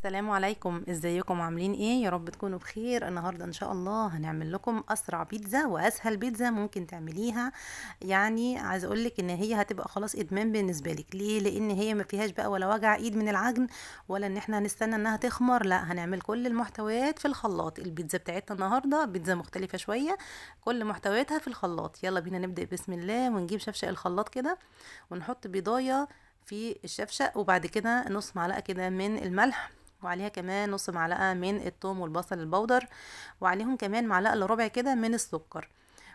السلام عليكم، ازيكم عاملين ايه؟ يا رب تكونوا بخير. النهارده ان شاء الله هنعمل لكم اسرع بيتزا واسهل بيتزا ممكن تعمليها. يعني عايزه اقولك ان هي هتبقى خلاص ادمان بالنسبه لك. ليه؟ لان هي ما فيهاش بقى ولا وجع ايد من العجن، ولا ان احنا هنستنى انها تخمر. لا، هنعمل كل المحتويات في الخلاط. البيتزا بتاعتنا النهارده بيتزا مختلفه شويه، كل محتوياتها في الخلاط. يلا بينا نبدا بسم الله، ونجيب شفشق الخلاط كده ونحط بيضايه في الشفشق، وبعد كده نص معلقه كده من الملح، وعليها كمان نص معلقة من الثوم والبصل البودر، وعليهم كمان معلقة الا ربع كده من السكر،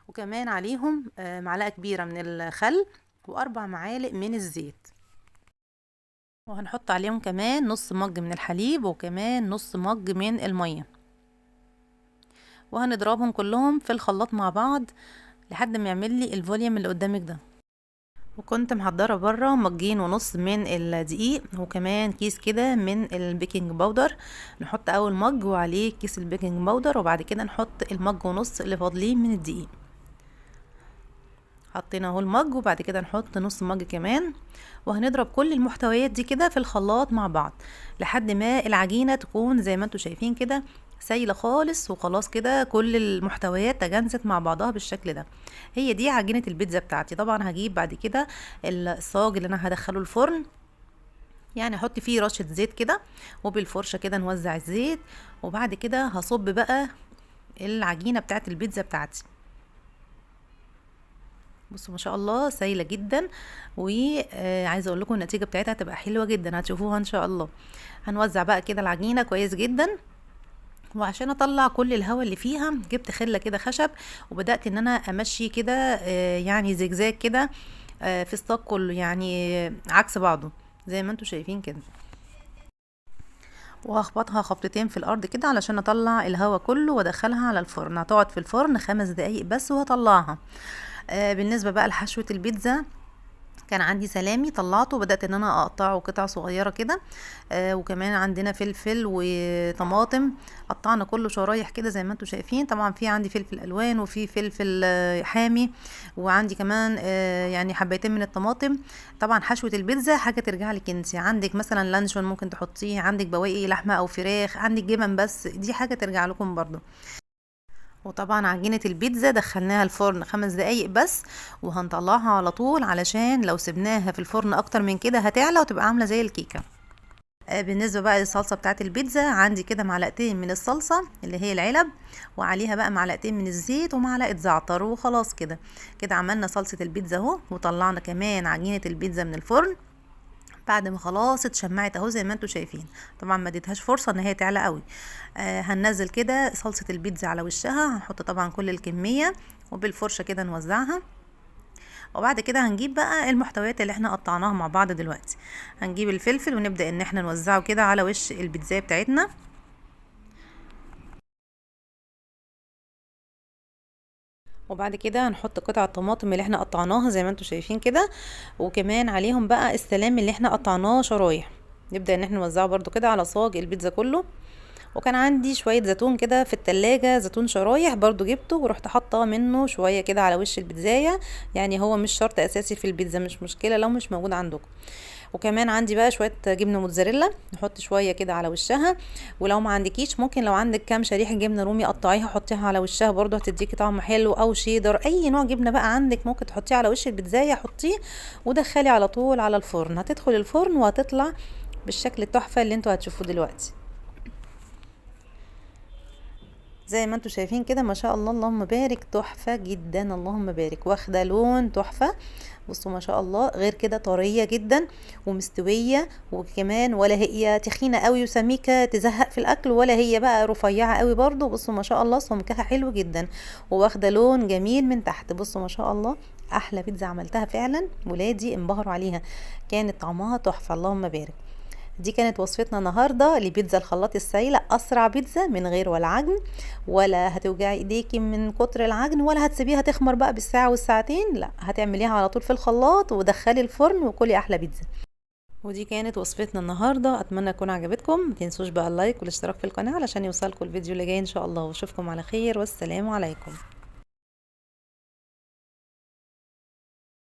وكمان عليهم معلقة كبيرة من الخل، واربع معالق من الزيت، وهنحط عليهم كمان نص مج من الحليب، وكمان نص مج من المية، وهنضربهم كلهم في الخلاط مع بعض لحد ما يعمل لي الفوليوم اللي قدامك ده. وكنت محضرة بره مجين ونص من الدقيق، وكمان كيس كده من البيكنج باودر. نحط اول مج وعليه كيس البيكنج باودر، وبعد كده نحط المج ونص اللي فاضلين من الدقيق. حطينا اهو المج، وبعد كده نحط نص مج كمان، وهنضرب كل المحتويات دي كده في الخلاط مع بعض لحد ما العجينة تكون زي ما انتوا شايفين كده سايله خالص. وخلاص كده كل المحتويات تجانست مع بعضها بالشكل ده. هي دي عجينه البيتزا بتاعتي. طبعا هجيب بعد كده الصاج اللي انا هدخله الفرن، يعني احط فيه رشه زيت كده، وبالفرشه كده نوزع الزيت، وبعد كده هصب بقى العجينه بتاعت البيتزا بتاعتي. بصوا ما شاء الله سايله جدا، وعايزه اقول لكم النتيجه بتاعتها هتبقى حلوه جدا، هتشوفوها ان شاء الله. هنوزع بقى كده العجينه كويس جدا، وعشان اطلع كل الهواء اللي فيها جبت خله كده خشب، وبدات ان انا امشي كده يعني زجزاج كده في الصاج كله، يعني عكس بعضه زي ما انتوا شايفين كده. وهخبطها خبطتين في الارض كده علشان اطلع الهواء كله وادخلها على الفرن. هتقعد في الفرن 5 دقايق بس وهطلعها. بالنسبه بقى لحشوه البيتزا، كان عندي سلامي طلعته وبدأت ان انا اقطعه قطع صغيرة كده. وكمان عندنا فلفل وطماطم، قطعنا كله شرايح كده زي ما انتوا شايفين. طبعا في عندي فلفل الوان، وفي فلفل حامي، وعندي كمان يعني حبيتين من الطماطم. طبعا حشوة البيتزا حاجة ترجع لك انت، عندك مثلا لانشون ممكن تحطيه، عندك بواقي لحمة او فراخ، عندك جبن، بس دي حاجة ترجع لكم برضو. وطبعا عجينة البيتزا دخلناها الفرن 5 دقايق بس، وهنطلعها على طول علشان لو سبناها في الفرن اكتر من كده هتعلى وتبقى عاملة زي الكيكة. بالنسبة بقى للصلصة بتاعت البيتزا، عندي كده معلقتين من الصلصة اللي هي العلب، وعليها بقى معلقتين من الزيت ومعلقة زعتر، وخلاص كده كده عملنا صلصة البيتزا اهو. وطلعنا كمان عجينة البيتزا من الفرن بعد ما خلاص اتشمعت اهو زي ما انتوا شايفين. طبعا ما اديتهاش فرصه ان هي تعلى قوي. هننزل كده صلصه البيتزا على وشها، هنحط طبعا كل الكميه، وبالفرشه كده نوزعها. وبعد كده هنجيب بقى المحتويات اللي احنا قطعناها مع بعض دلوقتي. هنجيب الفلفل ونبدا ان احنا نوزعه كده على وش البيتزا بتاعتنا. وبعد كده هنحط قطع الطماطم اللي احنا قطعناها زي ما انتوا شايفين كده، وكمان عليهم بقى السلام اللي احنا قطعناه شرايح. نبدأ ان احنا نوزعه برضو كده على صاج البيتزا كله. وكان عندي شوية زيتون كده في التلاجة، زيتون شرايح برضو جبته ورحت حاطه منه شوية كده على وش البيتزاية. يعني هو مش شرط اساسي في البيتزا، مش مشكلة لو مش موجود عندكم. وكمان عندي بقى شويه جبنه موتزاريلا، نحط شويه كده على وشها. ولو ما عندكيش ممكن لو عندك كام شريحه جبنه رومي قطعيها حطيها على وشها برضو هتديكي طعم حلو، او شيدر، اي نوع جبنه بقى عندك ممكن تحطيه على وش البيتزايه حطيه، ودخلي على طول على الفرن. هتدخل الفرن وهتطلع بالشكل التحفه اللي انتوا هتشوفوه دلوقتي. زي ما انتوا شايفين كده ما شاء الله اللهم بارك، تحفة جدا اللهم بارك، واخدة لون تحفة. بصوا ما شاء الله، غير كده طرية جدا ومستوية، وكمان ولا هي تخينة قوي وسميكة تزهق في الاكل، ولا هي بقى رفيعة قوي برضو. بصوا ما شاء الله سمكها حلو جدا، وواخدة لون جميل من تحت. بصوا ما شاء الله، احلى بيتزا عملتها فعلا، ولادي انبهروا عليها، كانت طعمها تحفة اللهم بارك. دي كانت وصفتنا النهارده لبيتزا الخلاط السايله، اسرع بيتزا من غير ولا عجن، ولا هتوجعي ايديكي من كتر العجن، ولا هتسيبيها تخمر بقى بالساعه والساعتين. لا، هتعمليها على طول في الخلاط ودخلي الفرن وكلي احلى بيتزا. ودي كانت وصفتنا النهارده، اتمنى تكون عجبتكم. متنسوش بقى اللايك والاشتراك في القناه علشان يوصلكم الفيديو اللي جاي ان شاء الله، واشوفكم على خير، والسلام عليكم.